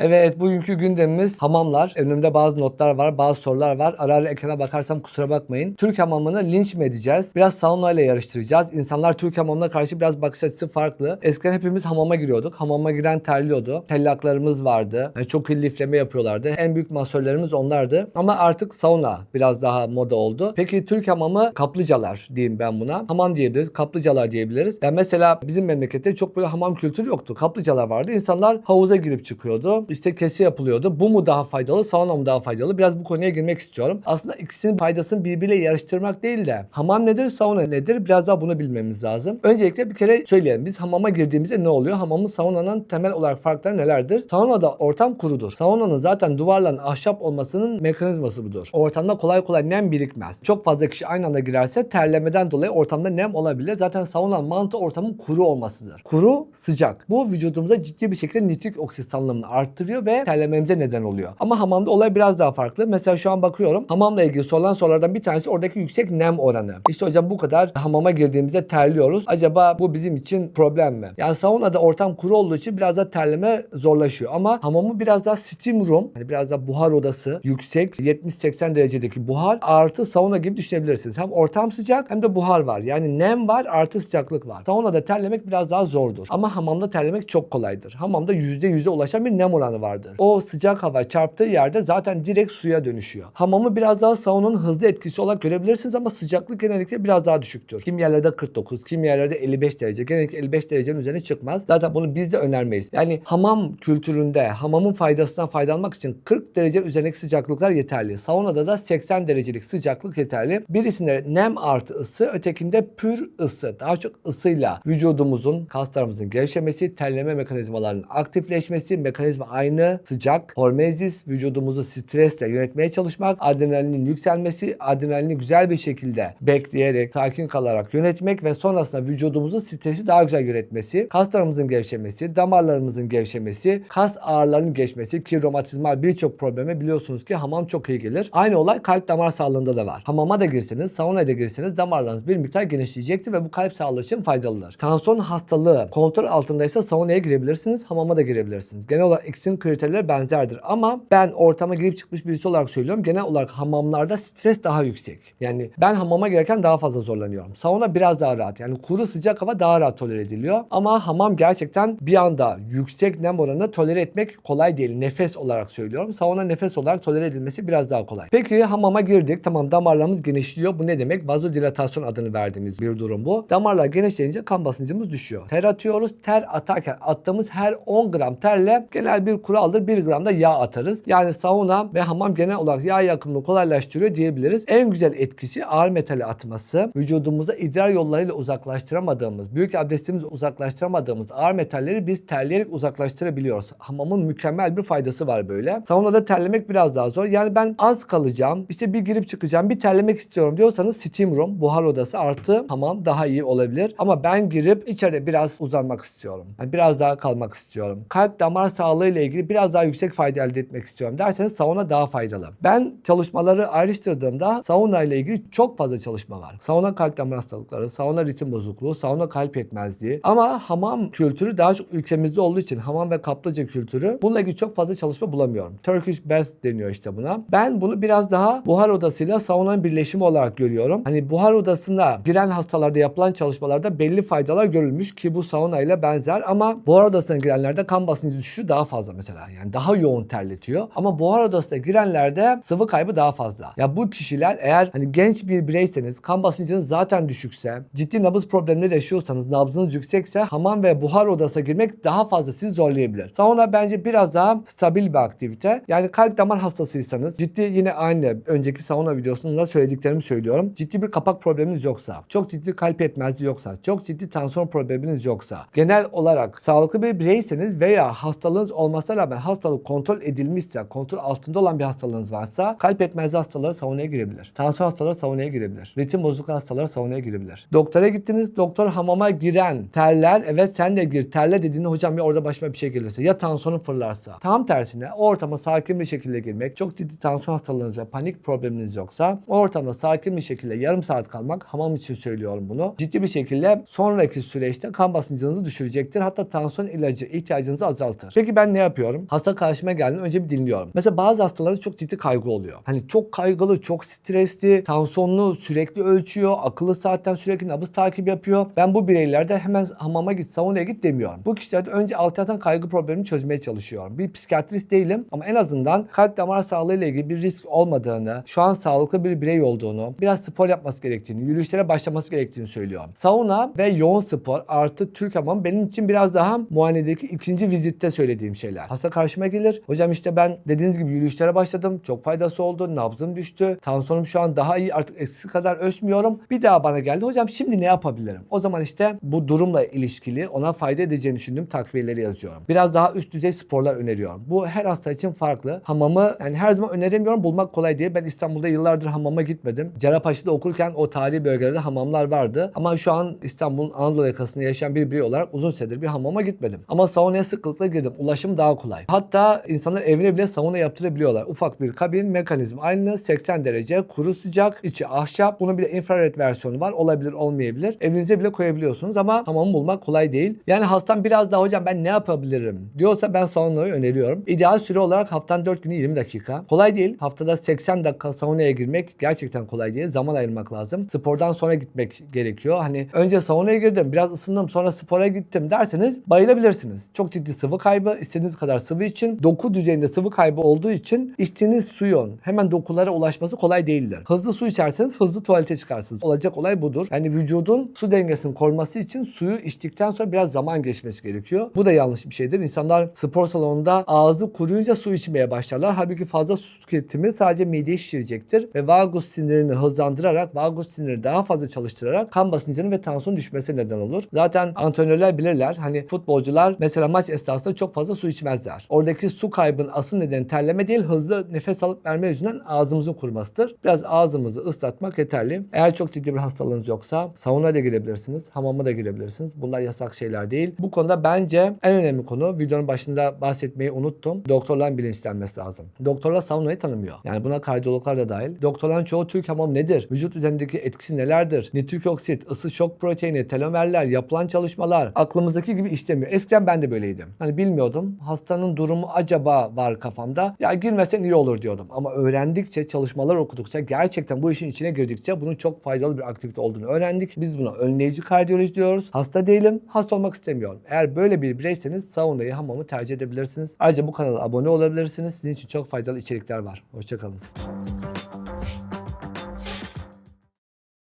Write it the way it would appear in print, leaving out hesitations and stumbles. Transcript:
Evet, bugünkü gündemimiz hamamlar. Önümde bazı notlar var, bazı sorular var. Ara ara ekrana bakarsam kusura bakmayın. Türk hamamını linç mi edeceğiz? Biraz sauna ile yarıştıracağız. İnsanlar Türk hamamına karşı biraz bakış açısı farklı. Eskiden hepimiz hamama giriyorduk. Hamama giren terliyordu. Tellaklarımız vardı. Yani çok iyi lifleme yapıyorlardı. En büyük masörlerimiz onlardı. Ama artık sauna biraz daha moda oldu. Peki Türk hamamı kaplıcalar diyeyim ben buna. Hamam diyebiliriz, kaplıcalar diyebiliriz. Yani mesela bizim memlekette çok böyle hamam kültürü yoktu. Kaplıcalar vardı. İnsanlar havuza girip çıkıyordu. İşte kesi yapılıyordu. Bu mu daha faydalı, sauna mı daha faydalı? Biraz bu konuya girmek istiyorum. Aslında ikisinin faydasını birbiriyle yarıştırmak değil de hamam nedir, sauna nedir? Biraz daha bunu bilmemiz lazım. Öncelikle bir kere söyleyelim. Biz hamama girdiğimizde ne oluyor? Hamamın saunanın temel olarak farkları nelerdir? Saunada ortam kurudur. Saunanın zaten duvarların ahşap olmasının mekanizması budur. Ortamda kolay kolay nem birikmez. Çok fazla kişi aynı anda girerse terlemeden dolayı ortamda nem olabilir. Zaten saunanın mantığı ortamın kuru olmasıdır. Kuru, sıcak. Bu vücudumuza ciddi bir şekilde nitrik oksit salınımını arttırıyor ve terlememize neden oluyor. Ama hamamda olay biraz daha farklı. Mesela şu an bakıyorum. Hamamla ilgili sorulan sorulardan bir tanesi oradaki yüksek nem oranı. İşte hocam bu kadar hamama girdiğimizde terliyoruz. Acaba bu bizim için problem mi? Yani saunada ortam kuru olduğu için biraz daha terleme zorlaşıyor. Ama hamamı biraz daha steam room, yani biraz daha buhar odası, yüksek 70-80 derecedeki buhar artı sauna gibi düşünebilirsiniz. Hem ortam sıcak hem de buhar var. Yani nem var artı sıcaklık var. Saunada terlemek biraz daha zordur. Ama hamamda terlemek çok kolaydır. Hamamda %100'e ulaşan bir nem oranı vardır. O sıcak hava çarptığı yerde zaten direkt suya dönüşüyor. Hamamı biraz daha saunanın hızlı etkisi olarak görebilirsiniz ama sıcaklık genellikle biraz daha düşüktür. Kim yerlerde 49, kim yerlerde 55 derece. Genellikle 55 derecenin üzerine çıkmaz. Zaten bunu biz de önermeyiz. Yani hamam kültüründe hamamın faydasından faydalanmak için 40 derece üzerindeki sıcaklıklar yeterli. Saunada da 80 derecelik sıcaklık yeterli. Birisinde nem artı ısı, ötekinde pür ısı. Daha çok ısıyla vücudumuzun, kaslarımızın gevşemesi, terleme mekanizmalarının aktifleşmesi, mekanizma aynı, sıcak, hormezis, vücudumuzu stresle yönetmeye çalışmak, adrenalinin yükselmesi, adrenalini güzel bir şekilde bekleyerek, sakin kalarak yönetmek ve sonrasında vücudumuzun stresi daha güzel yönetmesi, kaslarımızın gevşemesi, damarlarımızın gevşemesi, kas ağrılarının geçmesi ki romatizmal birçok probleme biliyorsunuz ki hamam çok iyi gelir. Aynı olay kalp damar sağlığında da var. Hamama da girseniz, saunaya da girseniz damarlarınız bir miktar genişleyecektir ve bu kalp sağlığı için faydalıdır. Tansiyon hastalığı kontrol altındaysa saunaya girebilirsiniz, hamama da girebilirsiniz. Genel olarak ikisinin kriterleri benzerdir ama ben ortama girip çıkmış birisi olarak söylüyorum. Genel olarak hamamlarda stres daha yüksek. Yani ben hamama girerken daha fazla zorlanıyorum. Sauna biraz daha rahat. Yani kuru sıcak hava daha rahat tolere ediliyor. Ama hamam gerçekten bir anda yüksek nem oranını tolere etmek kolay değil. Nefes olarak söylüyorum. Sauna nefes olarak tolere edilmesi biraz daha kolay. Peki hamama girdik. Tamam, damarlarımız genişliyor. Bu ne demek? Vazodilatasyon adını verdiğimiz bir durum bu. Damarlar genişleyince kan basıncımız düşüyor. Ter atıyoruz. Ter atarken attığımız her 10 gram terle genel bir kuraldır. 1 gram da yağ atarız. Yani sauna ve hamam genel olarak yağ yakımını kolaylaştırıyor diyebiliriz. En güzel etkisi ağır metali atması. Vücudumuza idrar yollarıyla uzaklaştıramadığımız, büyük abdestimizle uzaklaştıramadığımız ağır metalleri biz terleyerek uzaklaştırabiliyoruz. Hamamın mükemmel bir faydası var böyle. Saunada terlemek biraz daha zor. Yani ben az kalacağım, işte bir girip çıkacağım, bir terlemek istiyorum diyorsanız steam room, buhar odası artı hamam daha iyi olabilir. Ama ben girip içeride biraz uzanmak istiyorum. Yani biraz daha kalmak istiyorum. Kalp damar sağlığı ile ilgili biraz daha yüksek fayda elde etmek istiyorum derseniz sauna daha faydalı. Ben çalışmaları ayrıştırdığımda sauna ile ilgili çok fazla çalışma var. Sauna kalp damar hastalıkları, sauna ritim bozukluğu, sauna kalp yetmezliği. Ama hamam kültürü daha çok ülkemizde olduğu için hamam ve kaplıca kültürü bununla ilgili çok fazla çalışma bulamıyorum. Turkish bath deniyor işte buna. Ben bunu biraz daha buhar odasıyla saunanın birleşimi olarak görüyorum. Hani buhar odasına giren hastalarda yapılan çalışmalarda belli faydalar görülmüş ki bu sauna ile benzer ama buhar odasına girenlerde kan basıncı düşüşü daha fazla mesela. Yani daha yoğun terletiyor. Ama buhar odasına girenlerde sıvı kaybı daha fazla. Ya bu kişiler eğer hani genç bir bireyseniz, kan basıncınız zaten düşükse, ciddi nabız problemleri yaşıyorsanız, nabzınız yüksekse hamam ve buhar odasına girmek daha fazla sizi zorlayabilir. Sauna bence biraz daha stabil bir aktivite. Yani kalp damar hastasıysanız, ciddi yine aynı önceki sauna videosunda söylediklerimi söylüyorum. Ciddi bir kapak probleminiz yoksa, çok ciddi kalp yetmezliği yoksa, çok ciddi tansiyon probleminiz yoksa, genel olarak sağlıklı bir bireyseniz veya hastalığınız olmasına rağmen hastalık kontrol edilmişse, kontrol altında olan bir hastalığınız varsa kalp yetmezliği hastaları saunaya girebilir. Tansiyon hastaları saunaya girebilir. Ritim bozukluğu hastaları saunaya girebilir. Doktora gittiniz, doktor hamama giren terler, evet sen de gir terle dediğinde hocam ya orada başıma bir şey gelirse, ya tansiyonun fırlarsa. Tam tersine o ortama sakin bir şekilde girmek, çok ciddi tansiyon hastalığınız ve panik probleminiz yoksa o ortamda sakin bir şekilde yarım saat kalmak, hamam için söylüyorum bunu, ciddi bir şekilde sonraki süreçte kan basıncınızı düşürecektir. Hatta tansiyon ilacı ihtiyacınızı azaltır. Peki ben ne yapayım? yapıyorum? Hasta karşıma geldiğinde önce bir dinliyorum. Mesela bazı hastalarda çok ciddi kaygı oluyor. Hani çok kaygılı, çok stresli, tansiyonunu sürekli ölçüyor, akıllı saatten sürekli nabız takip yapıyor. Ben bu bireylerde hemen hamama git, saunaya git demiyorum. Bu kişilerde önce alt yatan kaygı problemini çözmeye çalışıyorum. Bir psikiyatrist değilim ama en azından kalp damar sağlığı ile ilgili bir risk olmadığını, şu an sağlıklı bir birey olduğunu, biraz spor yapması gerektiğini, yürüyüşlere başlaması gerektiğini söylüyorum. Sauna ve yoğun spor artı Türk hamamı benim için biraz daha muayenedeki ikinci vizitte söylediğim şeyler. Hasta karşıma gelir. Hocam işte ben dediğiniz gibi yürüyüşlere başladım. Çok faydası oldu. Nabzım düştü. Tansiyonum şu an daha iyi. Artık eskisi kadar ölçmüyorum. Bir daha bana geldi. Hocam şimdi ne yapabilirim? O zaman işte bu durumla ilişkili ona fayda edeceğini düşündüğüm takviyeleri yazıyorum. Biraz daha üst düzey sporlar öneriyorum. Bu her hasta için farklı. Hamamı yani her zaman öneremiyorum. Bulmak kolay değil. Ben İstanbul'da yıllardır hamama gitmedim. Cerrahpaşa'da okurken o tarihi bölgelerde hamamlar vardı. Ama şu an İstanbul'un Anadolu yakasında yaşayan bir birey olarak uzun süredir bir hamama gitmedim. Ama saunaya sıklıkla girdim. Ulaşım daha kolay. Hatta insanlar evine bile sauna yaptırabiliyorlar. Ufak bir kabin, mekanizma aynı. 80 derece, kuru sıcak, içi ahşap. Bunun bir de infrared versiyonu var. Olabilir, olmayabilir. Evinize bile koyabiliyorsunuz ama hamamı bulmak kolay değil. Yani hastam biraz daha hocam ben ne yapabilirim diyorsa ben saunayı öneriyorum. İdeal süre olarak haftanın 4 günü 20 dakika. Kolay değil. Haftada 80 dakika saunaya girmek gerçekten kolay değil. Zaman ayırmak lazım. Spordan sonra gitmek gerekiyor. Hani önce saunaya girdim, biraz ısındım, sonra spora gittim derseniz bayılabilirsiniz. Çok ciddi sıvı kaybı, istediğiniz kadar sıvı için, doku düzeyinde sıvı kaybı olduğu için içtiğiniz suyun hemen dokulara ulaşması kolay değildir. Hızlı su içerseniz hızlı tuvalete çıkarsınız. Olacak olay budur. Yani vücudun su dengesini koruması için suyu içtikten sonra biraz zaman geçmesi gerekiyor. Bu da yanlış bir şeydir. İnsanlar spor salonunda ağzı kuruyunca su içmeye başlarlar. Halbuki fazla su tüketimi sadece mideyi şişirecektir ve vagus sinirini hızlandırarak, vagus siniri daha fazla çalıştırarak kan basıncının ve tansiyon düşmesi neden olur. Zaten antrenörler bilirler. Hani futbolcular mesela maç esnasında çok fazla su içmezler. Oradaki su kaybının asıl nedeni terleme değil, hızlı nefes alıp verme yüzünden ağzımızın kurumasıdır. Biraz ağzımızı ıslatmak yeterli. Eğer çok ciddi bir hastalığınız yoksa saunaya da girebilirsiniz, hamama da girebilirsiniz. Bunlar yasak şeyler değil. Bu konuda bence en önemli konu, videonun başında bahsetmeyi unuttum. Doktorların bilinçlenmesi lazım. Doktorlar saunayı tanımıyor. Yani buna kardiyologlar da dahil. Doktorların çoğu Türk hamam nedir? Vücut üzerindeki etkisi nelerdir? Nitrik oksit, ısı şok proteini, telomerler, yapılan çalışmalar aklımızdaki gibi işlemiyor. Eskiden ben de böyleydim. Hani bilmiyordum. Hastanın durumu acaba var kafamda. Ya girmesen iyi olur diyordum. Ama öğrendikçe, çalışmalar okudukça, gerçekten bu işin içine girdikçe bunun çok faydalı bir aktivite olduğunu öğrendik. Biz buna önleyici kardiyoloji diyoruz. Hasta değilim, hasta olmak istemiyorum. Eğer böyle bir bireyseniz saunayı, hamamı tercih edebilirsiniz. Ayrıca bu kanala abone olabilirsiniz. Sizin için çok faydalı içerikler var. Hoşça kalın.